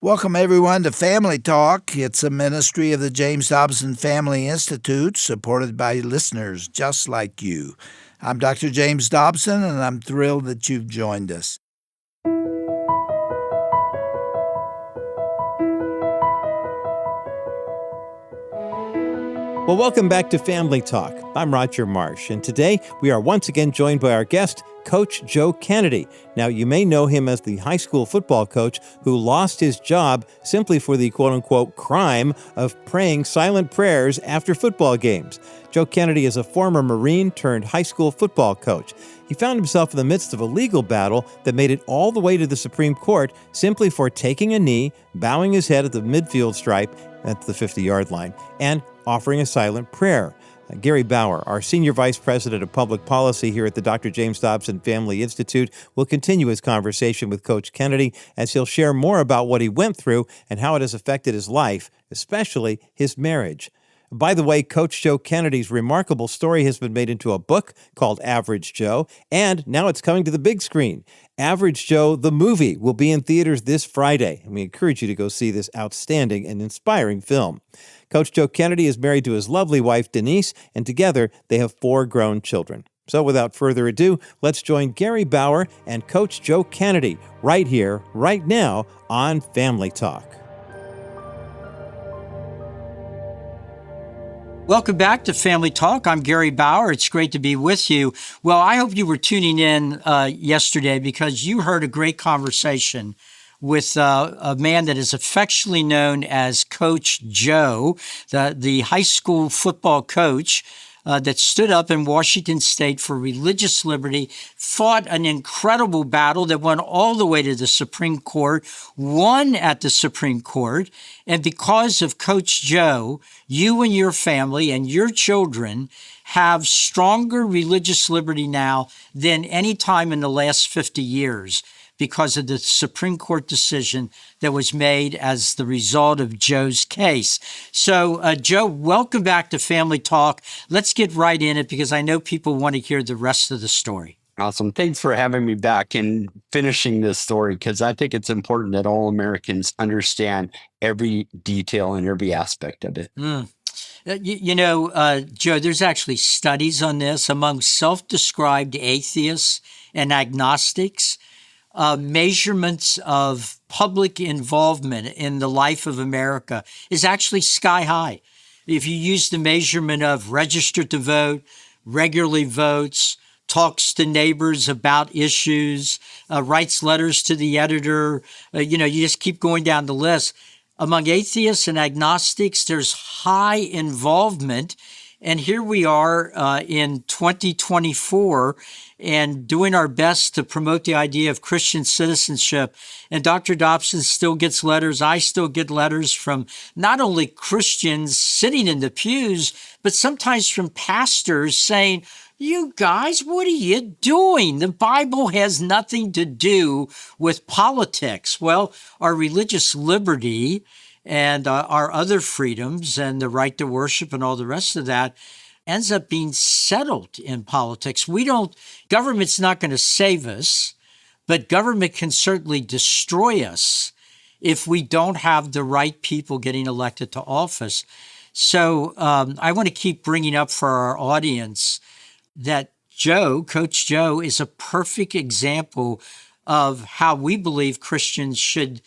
Welcome, everyone, to Family Talk. It's a ministry of the James Dobson Family Institute, supported by listeners just like you. I'm Dr. James Dobson, and I'm thrilled that you've joined us. Well, welcome back to Family Talk. I'm Roger Marsh, and today we are once again joined by our guest, Coach Joe Kennedy. Now, you may know him as the high school football coach who lost his job simply for the quote-unquote crime of praying silent prayers after football games. Joe Kennedy is a former Marine turned high school football coach. He found himself in the midst of a legal battle that made it all the way to the Supreme Court simply for taking a knee, bowing his head at the midfield stripe at the 50-yard line, and offering a silent prayer. Gary Bauer, our Senior Vice President of Public Policy here at the Dr. James Dobson Family Institute, will continue his conversation with Coach Kennedy as he'll share more about what he went through and how it has affected his life, especially his marriage. By the way, Coach Joe Kennedy's remarkable story has been made into a book called Average Joe, and now it's coming to the big screen. Average Joe, the movie, will be in theaters this Friday, and we encourage you to go see this outstanding and inspiring film. Coach Joe Kennedy is married to his lovely wife, Denise, and together they have 4 grown children. So without further ado, let's join Gary Bauer and Coach Joe Kennedy right here, right now on Family Talk. Welcome back to Family Talk. I'm Gary Bauer. It's great to be with you. Well, I hope you were tuning in yesterday because you heard a great conversation with a man that is affectionately known as Coach Joe, the high school football coach that stood up in Washington State for religious liberty, fought an incredible battle that went all the way to the Supreme Court, won at the Supreme Court, and because of Coach Joe, you and your family and your children have stronger religious liberty now than any time in the last 50 years. Because of the Supreme Court decision that was made as the result of Joe's case. So, Joe, welcome back to Family Talk. Let's get right in it because I know people want to hear the rest of the story. Awesome. Thanks for having me back and finishing this story because I think it's important that all Americans understand every detail and every aspect of it. Joe, there's actually studies on this among self-described atheists and agnostics. Measurements of public involvement in the life of America is actually sky high. If you use the measurement of registered to vote, regularly votes, talks to neighbors about issues, writes letters to the editor, you just keep going down the list. Among atheists and agnostics, there's high involvement. And here we are in 2024 and doing our best to promote the idea of Christian citizenship. And Dr. Dobson still gets letters. I still get letters from not only Christians sitting in the pews, but sometimes from pastors saying, you guys, what are you doing? The Bible has nothing to do with politics. Well, our religious liberty and our other freedoms and the right to worship and all the rest of that ends up being settled in politics. Government's not going to save us, but government can certainly destroy us if we don't have the right people getting elected to office. So I want to keep bringing up for our audience that Coach Joe, is a perfect example of how we believe Christians should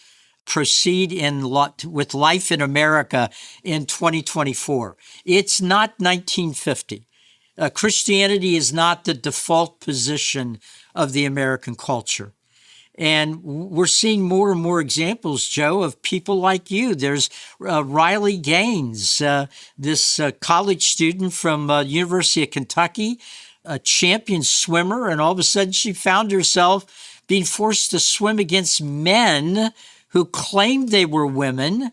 proceed with life in America in 2024. It's not 1950. Christianity is not the default position of the American culture. And we're seeing more and more examples, Joe, of people like you. There's Riley Gaines, this college student from University of Kentucky, a champion swimmer, and all of a sudden she found herself being forced to swim against men who claimed they were women.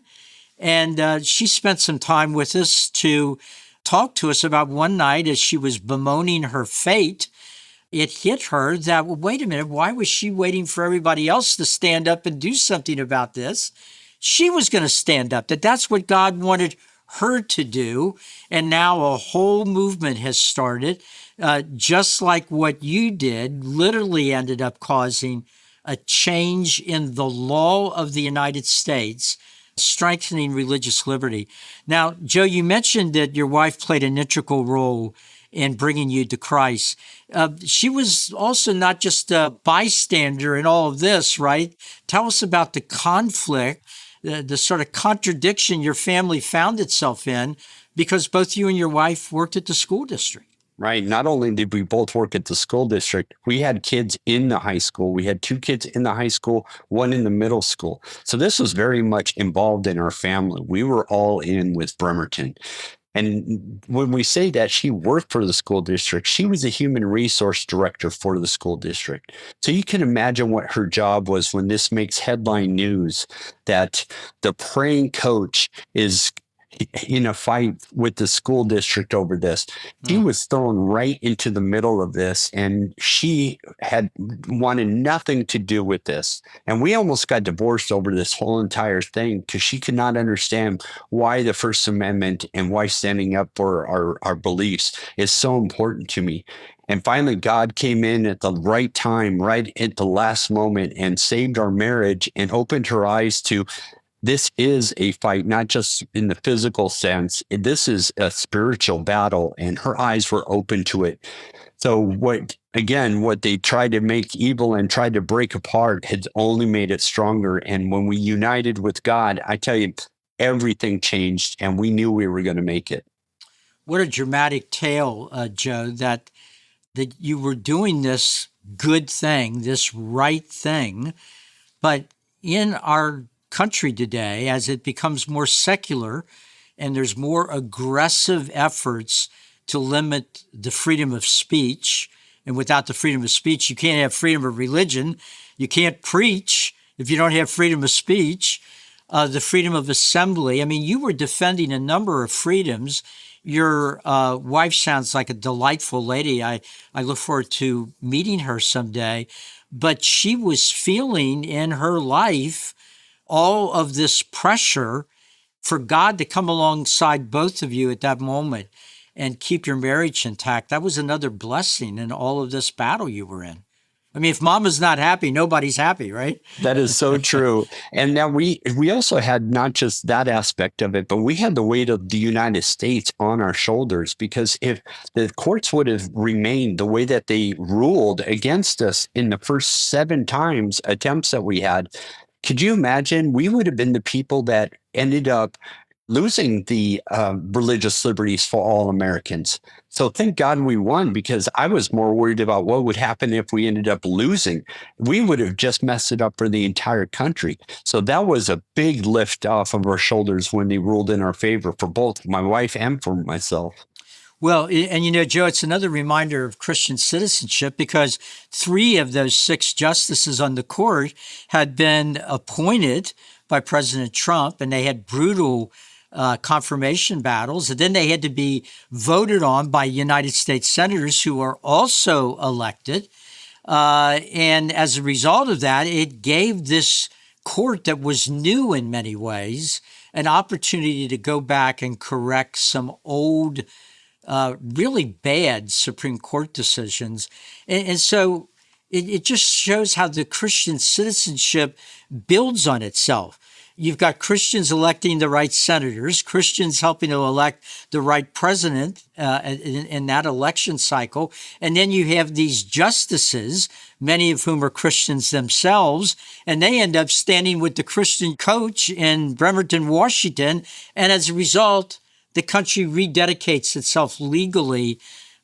And she spent some time with us to talk to us about one night as she was bemoaning her fate. It hit her that, well, wait a minute, why was she waiting for everybody else to stand up and do something about this? She was going to stand up, that's what God wanted her to do. And now a whole movement has started, just like what you did, literally ended up causing a change in the law of the United States, strengthening religious liberty. Now, Joe, you mentioned that your wife played an integral role in bringing you to Christ. She was also not just a bystander in all of this, right? Tell us about the conflict, the sort of contradiction your family found itself in because both you and your wife worked at the school district. Right. Not only did we both work at the school district, we had kids in the high school. We had two kids in the high school, one in the middle school. So this was very much involved in our family. We were all in with Bremerton. And when we say that she worked for the school district, she was a human resource director for the school district. So you can imagine what her job was when this makes headline news that the praying coach is in a fight with the school district over this. She was thrown right into the middle of this, and she had wanted nothing to do with this. And we almost got divorced over this whole entire thing because she could not understand why the First Amendment and why standing up for our beliefs is so important to me. And finally, God came in at the right time, right at the last moment, and saved our marriage and opened her eyes to this is a fight, not just in the physical sense. This is a spiritual battle, and her eyes were open to it. So what they tried to make evil and tried to break apart has only made it stronger. And when we united with God, I tell you, everything changed, and we knew we were going to make it. What a dramatic tale, Joe, that you were doing this good thing, this right thing, but in our country today, as it becomes more secular and there's more aggressive efforts to limit the freedom of speech, and without the freedom of speech, you can't have freedom of religion. You can't preach if you don't have freedom of speech, the freedom of assembly. I mean, you were defending a number of freedoms. Your wife sounds like a delightful lady. I look forward to meeting her someday. But she was feeling in her life all of this pressure for God to come alongside both of you at that moment and keep your marriage intact. That was another blessing in all of this battle you were in. I mean, if mama's not happy, nobody's happy, right? That is so true. And now we also had not just that aspect of it, but we had the weight of the United States on our shoulders, because if the courts would have remained the way that they ruled against us in the first 7 attempts that we had, could you imagine? We would have been the people that ended up losing the religious liberties for all Americans. So thank God we won, because I was more worried about what would happen if we ended up losing. We would have just messed it up for the entire country. So that was a big lift off of our shoulders when they ruled in our favor for both my wife and for myself. Well, and Joe, it's another reminder of Christian citizenship, because 3 of those 6 justices on the court had been appointed by President Trump, and they had brutal confirmation battles. And then they had to be voted on by United States senators who are also elected. And as a result of that, it gave this court that was new in many ways an opportunity to go back and correct some old really bad Supreme Court decisions. And so it just shows how the Christian citizenship builds on itself. You've got Christians electing the right senators, Christians helping to elect the right president in that election cycle. And then you have these justices, many of whom are Christians themselves, and they end up standing with the Christian coach in Bremerton, Washington. And as a result, the country rededicates itself legally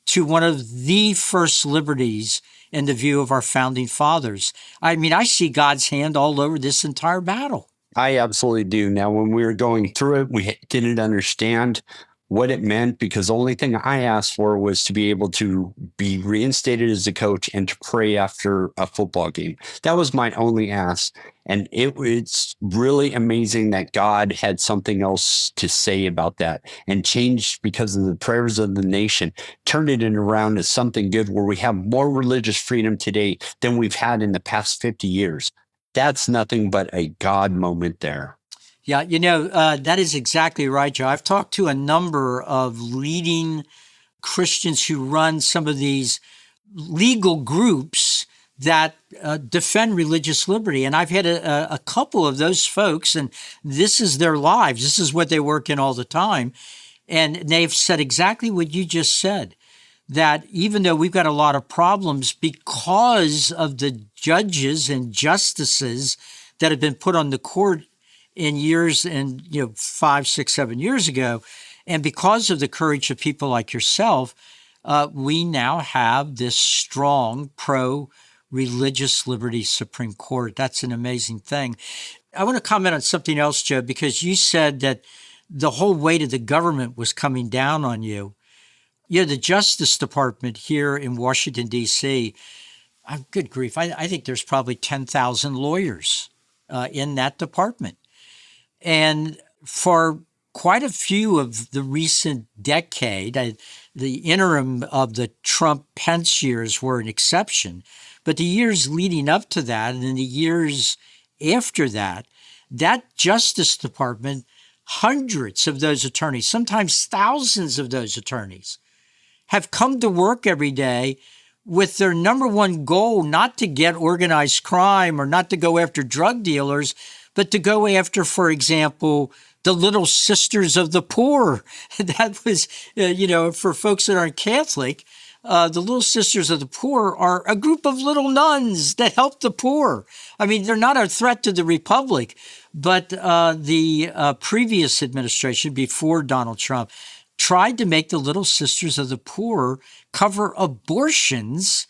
to one of the first liberties in the view of our founding fathers. I mean, I see God's hand all over this entire battle. I absolutely do. Now, when we were going through it, we didn't understand what it meant, because the only thing I asked for was to be able to be reinstated as a coach and to pray after a football game. That was my only ask. And it's really amazing that God had something else to say about that and changed, because of the prayers of the nation, turned it around as something good, where we have more religious freedom today than we've had in the past 50 years. That's nothing but a God moment there. Yeah, that is exactly right, Joe. I've talked to a number of leading Christians who run some of these legal groups that defend religious liberty. And I've had a couple of those folks, and this is their lives. This is what they work in all the time. And they've said exactly what you just said, that even though we've got a lot of problems because of the judges and justices that have been put on the court in years and 5, 6, 7 years ago, and because of the courage of people like yourself, we now have this strong pro-religious liberty Supreme Court. That's an amazing thing. I want to comment on something else, Joe, because you said that the whole weight of the government was coming down on you. The Justice Department here in Washington, D.C., good grief, I think there's probably 10,000 lawyers in that department. And for quite a few of the recent decade, the interim of the Trump-Pence years were an exception, but the years leading up to that and then the years after that, that Justice Department, hundreds of those attorneys, sometimes thousands of those attorneys, have come to work every day with their number one goal not to get organized crime or not to go after drug dealers, but to go after, for example, the Little Sisters of the Poor. That was, for folks that aren't Catholic, the Little Sisters of the Poor are a group of little nuns that help the poor. I mean, they're not a threat to the republic, but the previous administration before Donald Trump tried to make the Little Sisters of the Poor cover abortions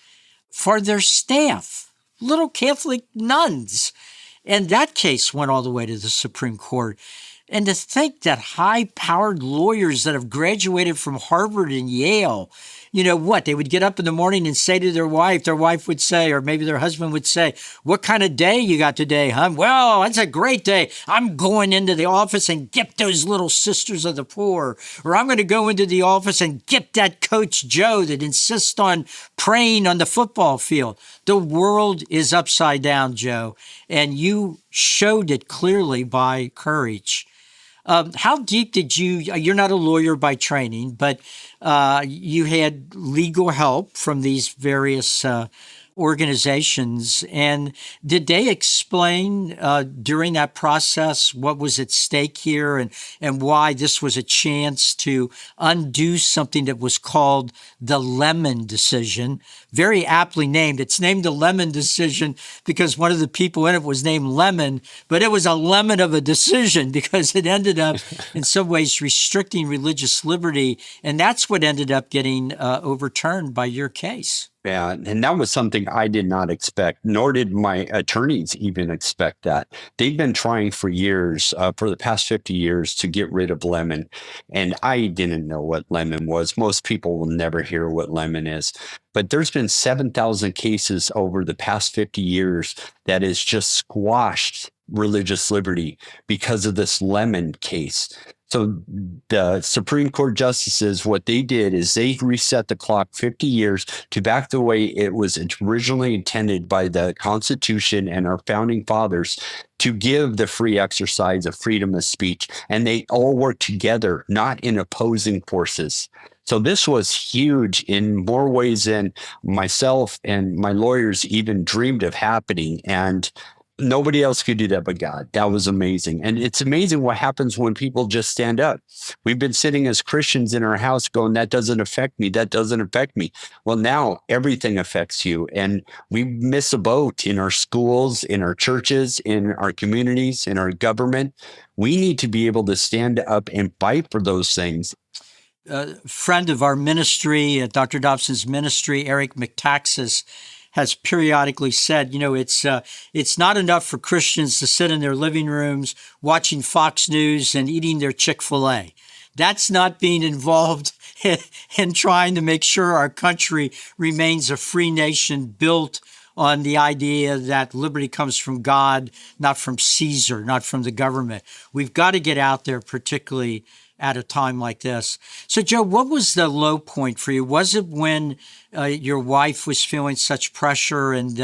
for their staff, little Catholic nuns. And that case went all the way to the Supreme Court. And to think that high-powered lawyers that have graduated from Harvard and Yale, they would get up in the morning and say to their wife would say, or maybe their husband would say, "What kind of day you got today, huh?" "Well, it's a great day. I'm going into the office and get those Little Sisters of the Poor." Or "I'm going to go into the office and get that Coach Joe that insists on praying on the football field. The world is upside down, Joe, and you showed it clearly by courage. How deep did you're not a lawyer by training, but you had legal help from these various organizations. And did they explain during that process what was at stake here and why this was a chance to undo something that was called the Lemon decision? Very aptly named. It's named the Lemon decision because one of the people in it was named Lemon, but it was a lemon of a decision because it ended up in some ways restricting religious liberty. And that's what ended up getting overturned by your case. Yeah, and that was something I did not expect, nor did my attorneys even expect that. They've been trying for years, for the past 50 years, to get rid of lemon. And I didn't know what lemon was. Most people will never hear what lemon is. But there's been 7,000 cases over the past 50 years that has just squashed religious liberty because of this lemon case. So the Supreme Court justices, what they did is they reset the clock 50 years to back the way it was originally intended by the Constitution and our founding fathers to give the free exercise of freedom of speech. And they all work together, not in opposing forces. So this was huge in more ways than myself and my lawyers even dreamed of happening. And nobody else could do that but God. That was amazing. And it's amazing what happens when people just stand up. We've been sitting as Christians in our house going, that doesn't affect me. That doesn't affect me. Well, now everything affects you. And we miss a boat in our schools, in our churches, in our communities, in our government. We need to be able to stand up and fight for those things. A friend of our ministry, Dr. Dobson's ministry, Eric McTaxis, has periodically said, it's not enough for Christians to sit in their living rooms watching Fox News and eating their Chick-fil-A. That's not being involved in trying to make sure our country remains a free nation built on the idea that liberty comes from God, not from Caesar, not from the government. We've got to get out there, particularly at a time like this. So, Joe, what was the low point for you? Was it when your wife was feeling such pressure and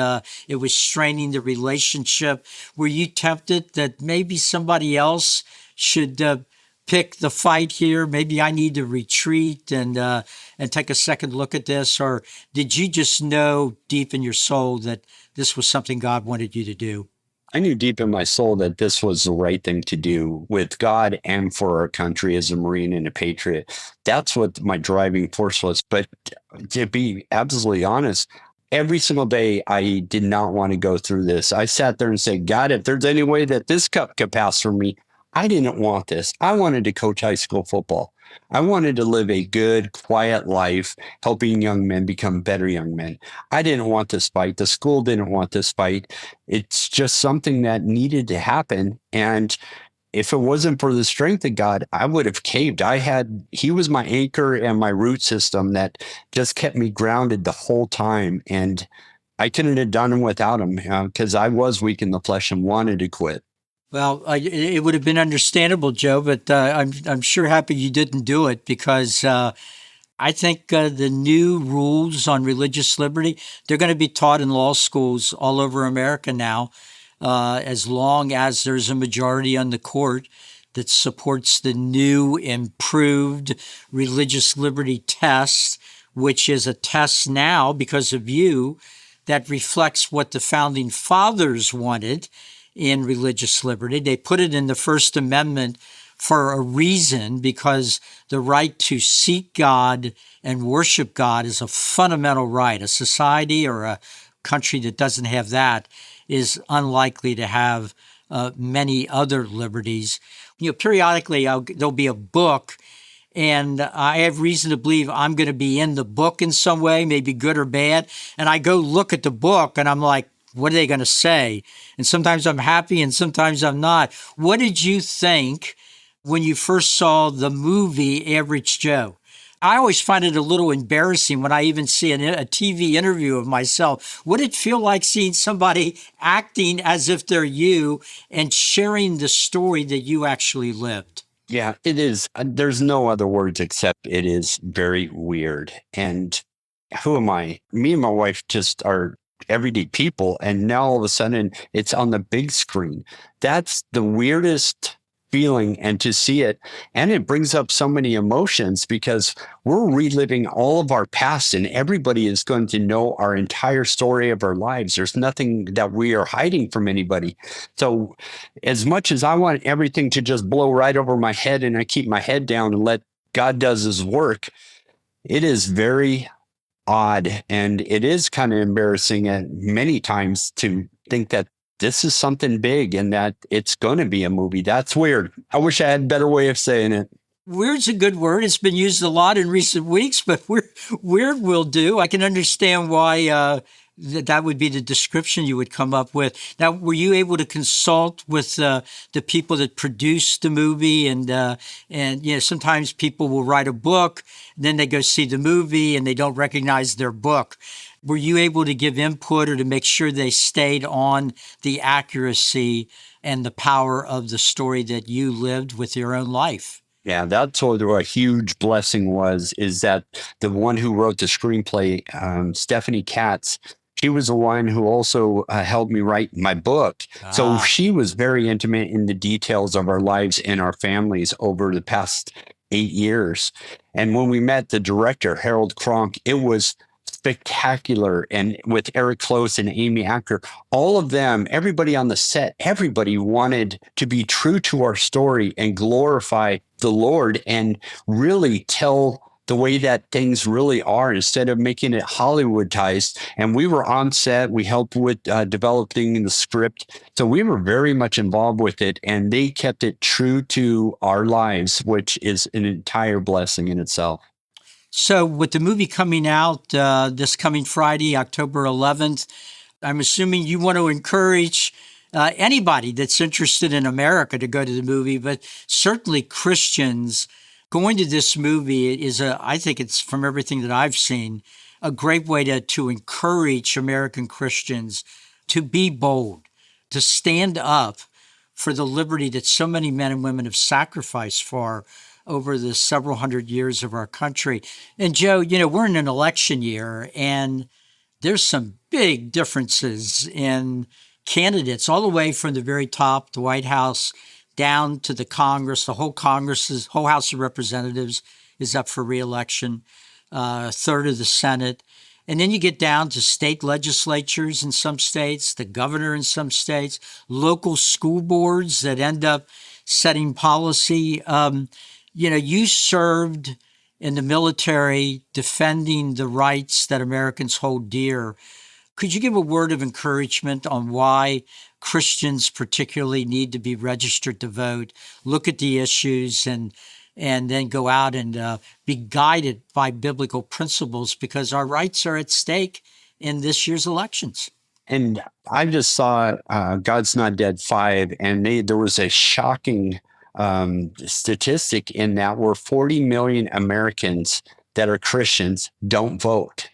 it was straining the relationship? Were you tempted that maybe somebody else should pick the fight here? Maybe I need to retreat and take a second look at this? Or did you just know deep in your soul that this was something God wanted you to do? I knew deep in my soul that this was the right thing to do with God and for our country as a Marine and a patriot. That's what my driving force was. But to be absolutely honest, every single day I did not want to go through this. I sat there and said, God, if there's any way that this cup could pass from me, I didn't want this. I wanted to coach high school football. I wanted to live a good, quiet life, helping young men become better young men. I didn't want this fight. The school didn't want this fight. It's just something that needed to happen. And if it wasn't for the strength of God, I would have caved. He was my anchor and my root system that just kept me grounded the whole time. And I couldn't have done it without him because I was weak in the flesh and wanted to quit. Well, it would have been understandable, Joe, but I'm sure happy you didn't do it because I think the new rules on religious liberty, they're going to be taught in law schools all over America now, as long as there's a majority on the court that supports the new improved religious liberty test, which is a test now because of you that reflects what the founding fathers wanted in religious liberty. They put it in the First Amendment for a reason, because the right to seek God and worship God is a fundamental right. A society or a country that doesn't have that is unlikely to have many other liberties. Periodically there'll be a book, and I have reason to believe I'm going to be in the book in some way, maybe good or bad. And I go look at the book and I'm like, what are they going to say? And sometimes I'm happy and sometimes I'm not. What did you think when you first saw the movie Average Joe? I always find it a little embarrassing when I even see a TV interview of myself. What did it feel like seeing somebody acting as if they're you and sharing the story that you actually lived? Yeah, it is. There's no other words except it is very weird. And who am I? Me and my wife just are everyday people. And now all of a sudden it's on the big screen. That's the weirdest feeling, and to see it, and it brings up so many emotions because we're reliving all of our past, and everybody is going to know our entire story of our lives. There's nothing that we are hiding from anybody. So as much as I want everything to just blow right over my head and I keep my head down and let God does his work, it is very odd, and it is kind of embarrassing at many times to think that this is something big and that it's going to be a movie. That's weird. I wish I had a better way of saying it. Weird's a good word. It's been used a lot in recent weeks, but weird will do. I can understand why that would be the description you would come up with. Now, were you able to consult with the people that produced the movie? And sometimes people will write a book, then they go see the movie and they don't recognize their book. Were you able to give input or to make sure they stayed on the accuracy and the power of the story that you lived with your own life? Yeah, that's what a huge blessing was, is that the one who wrote the screenplay, Stephanie Katz, she was the one who also helped me write my book. So she was very intimate in the details of our lives and our families over the past 8 years. And when we met the director, Harold Kronk, it was spectacular. And with Eric Close and Amy Acker, all of them, everybody on the set, everybody wanted to be true to our story and glorify the Lord and really tell the way that things really are instead of making it Hollywoodized. And we were on set. We helped with developing the script. So we were very much involved with it, and they kept it true to our lives, which is an entire blessing in itself. So with the movie coming out this coming Friday, October 11th, I'm assuming you want to encourage anybody that's interested in America to go to the movie, but certainly Christians going to this movie is, I think it's, from everything that I've seen, a great way to encourage American Christians to be bold, to stand up for the liberty that so many men and women have sacrificed for over the several hundred years of our country. And Joe, we're in an election year, and there's some big differences in candidates all the way from the very top, the White House, down to the Congress. The whole whole House of Representatives is up for re-election, a third of the Senate. And then you get down to state legislatures in some states, the governor in some states, local school boards that end up setting policy. You served in the military defending the rights that Americans hold dear. Could you give a word of encouragement on why Christians particularly need to be registered to vote, look at the issues, and then go out and be guided by biblical principles, because our rights are at stake in this year's elections? And I just saw God's Not Dead 5, and there was a shocking statistic in that where 40 million Americans that are Christians don't vote.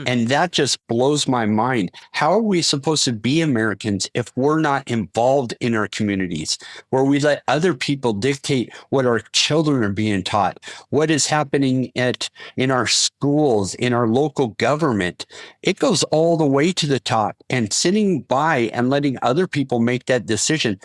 And that just blows my mind. How are we supposed to be Americans if we're not involved in our communities, where we let other people dictate what our children are being taught, what is happening in our schools, in our local government? It goes all the way to the top, and sitting by and letting other people make that decision.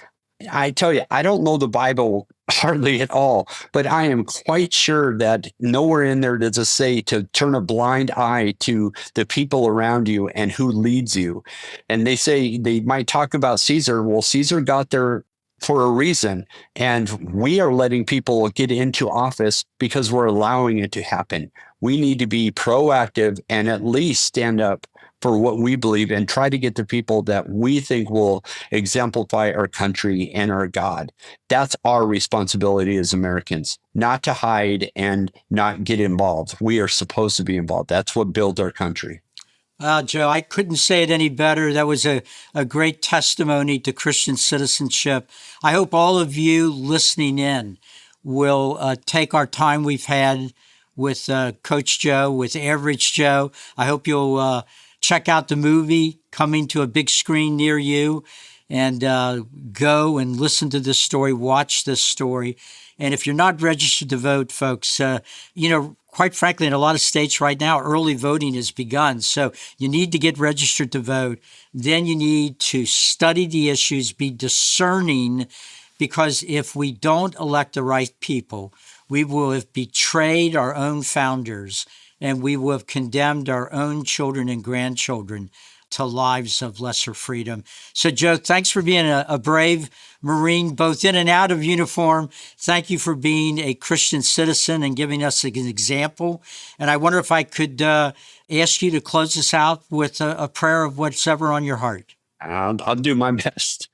I tell you, I don't know the Bible hardly at all, but I am quite sure that nowhere in there does it say to turn a blind eye to the people around you and who leads you. And they say they might talk about Caesar. Well, Caesar got there for a reason, and we are letting people get into office because we're allowing it to happen. We need to be proactive and at least stand up for what we believe and try to get the people that we think will exemplify our country and our God. That's our responsibility as Americans, not to hide and not get involved. We are supposed to be involved. That's what builds our country. Joe, I couldn't say it any better. That was a great testimony to Christian citizenship. I hope all of you listening in will take our time we've had with Coach Joe, with Average Joe. I hope you'll check out the movie coming to a big screen near you, and go and listen to this story, watch this story. And if you're not registered to vote, folks, quite frankly, in a lot of states right now, early voting has begun. So you need to get registered to vote. Then you need to study the issues, be discerning, because if we don't elect the right people, we will have betrayed our own founders, and we will have condemned our own children and grandchildren to lives of lesser freedom. So, Joe, thanks for being a brave Marine, both in and out of uniform. Thank you for being a Christian citizen and giving us an example. And I wonder if I could ask you to close us out with a prayer of what's ever on your heart. I'll do my best.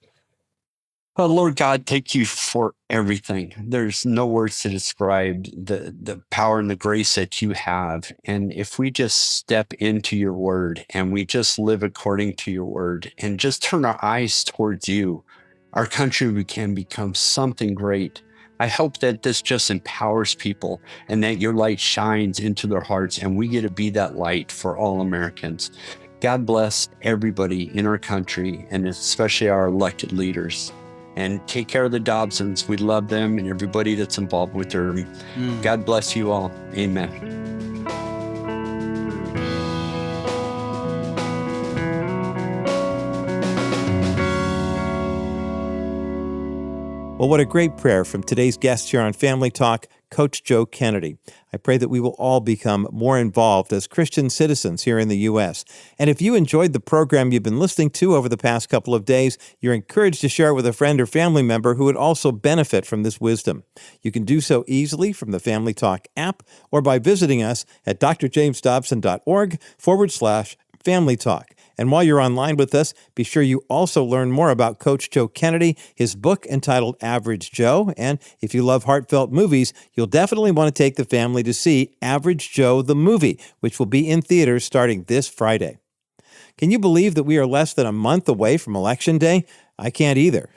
Well, Lord God, thank you for everything. There's no words to describe the power and the grace that you have. And if we just step into your word and we just live according to your word and just turn our eyes towards you, our country can become something great. I hope that this just empowers people and that your light shines into their hearts, and we get to be that light for all Americans. God bless everybody in our country, and especially our elected leaders. And take care of the Dobsons. We love them and everybody that's involved with them. God bless you all. Amen. Well, what a great prayer from today's guest here on Family Talk, Coach Joe Kennedy. I pray that we will all become more involved as Christian citizens here in the U.S. And if you enjoyed the program you've been listening to over the past couple of days, you're encouraged to share it with a friend or family member who would also benefit from this wisdom. You can do so easily from the Family Talk app or by visiting us at drjamesdobson.org/Family Talk. And while you're online with us, be sure you also learn more about Coach Joe Kennedy, his book entitled Average Joe. And if you love heartfelt movies, you'll definitely want to take the family to see Average Joe the movie, which will be in theaters starting this Friday. Can you believe that we are less than a month away from Election Day? I can't either.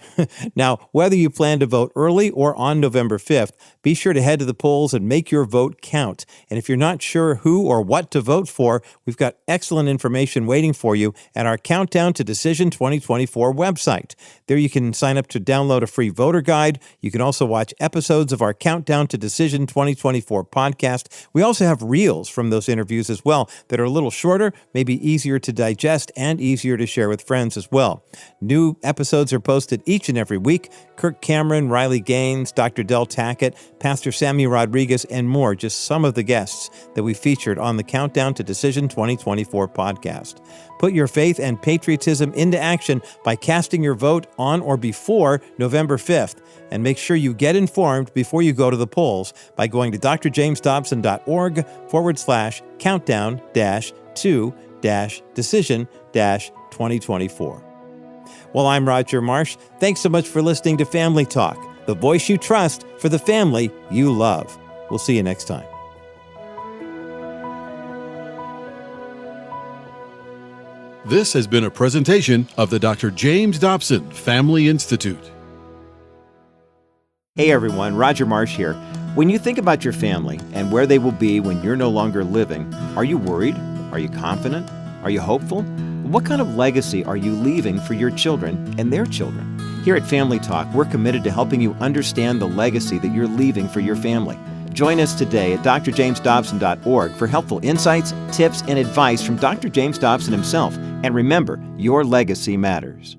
Now, whether you plan to vote early or on November 5th, be sure to head to the polls and make your vote count. And if you're not sure who or what to vote for, we've got excellent information waiting for you at our Countdown to Decision 2024 website. There you can sign up to download a free voter guide. You can also watch episodes of our Countdown to Decision 2024 podcast. We also have reels from those interviews as well that are a little shorter, maybe easier to digest and easier to share with friends as well. New episodes episodes are posted each and every week. Kirk Cameron, Riley Gaines, Dr. Del Tackett, Pastor Sammy Rodriguez, and more, just some of the guests that we featured on the Countdown to Decision 2024 podcast. Put your faith and patriotism into action by casting your vote on or before November 5th. And make sure you get informed before you go to the polls by going to drjamesdobson.org/countdown-to-decision-2024. Well, I'm Roger Marsh. Thanks so much for listening to Family Talk, the voice you trust for the family you love. We'll see you next time. This has been a presentation of the Dr. James Dobson Family Institute. Hey everyone, Roger Marsh here. When you think about your family and where they will be when you're no longer living, are you worried? Are you confident? Are you hopeful? What kind of legacy are you leaving for your children and their children? Here at Family Talk, we're committed to helping you understand the legacy that you're leaving for your family. Join us today at drjamesdobson.org for helpful insights, tips, and advice from Dr. James Dobson himself. And remember, your legacy matters.